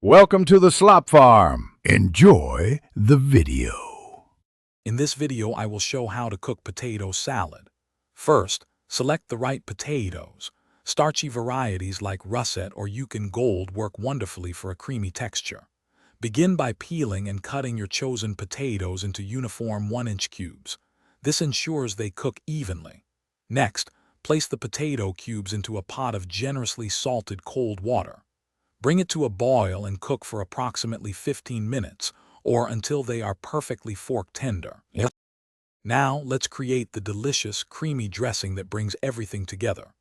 Welcome to the Slop Farm. Enjoy the video. In this video, I will show how to cook potato salad. First, select the right potatoes. Starchy varieties like russet or Yukon Gold work wonderfully for a creamy texture. Begin by peeling and cutting your chosen potatoes into uniform 1-inch cubes. This ensures they cook evenly. Next, place the potato cubes into a pot of generously salted cold water. Bring it to a boil and cook for approximately 15 minutes, or until they are perfectly fork tender. Now, let's create the delicious, creamy dressing that brings everything together.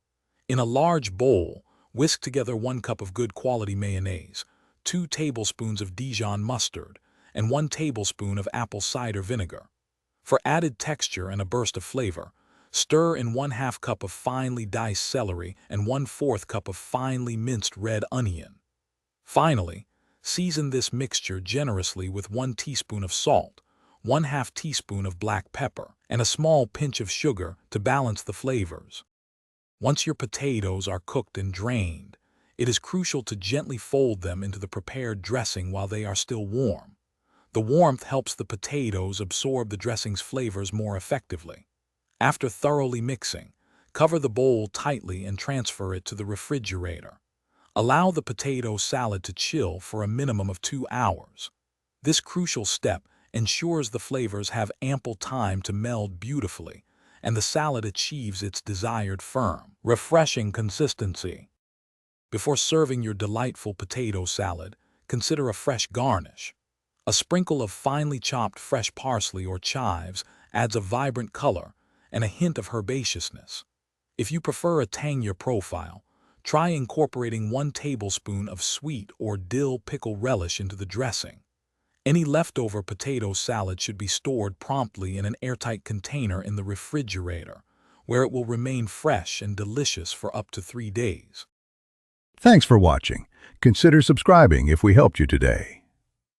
In a large bowl, whisk together 1 cup of good quality mayonnaise, 2 tablespoons of Dijon mustard, and 1 tablespoon of apple cider vinegar. For added texture and a burst of flavor, stir in 1/2 cup of finely diced celery and 1/4 cup of finely minced red onion. Finally, season this mixture generously with 1 teaspoon of salt, 1/2 teaspoon of black pepper, and a small pinch of sugar to balance the flavors. Once your potatoes are cooked and drained, it is crucial to gently fold them into the prepared dressing while they are still warm. The warmth helps the potatoes absorb the dressing's flavors more effectively. After thoroughly mixing, cover the bowl tightly and transfer it to the refrigerator. Allow the potato salad to chill for a minimum of 2 hours. This crucial step ensures the flavors have ample time to meld beautifully, and the salad achieves its desired firm, refreshing consistency. Before serving your delightful potato salad, consider a fresh garnish. A sprinkle of finely chopped fresh parsley or chives adds a vibrant color and a hint of herbaceousness. If you prefer a tangier profile, try incorporating 1 tablespoon of sweet or dill pickle relish into the dressing. Any leftover potato salad should be stored promptly in an airtight container in the refrigerator, where it will remain fresh and delicious for up to 3 days. Thanks for watching. Consider subscribing if we helped you today.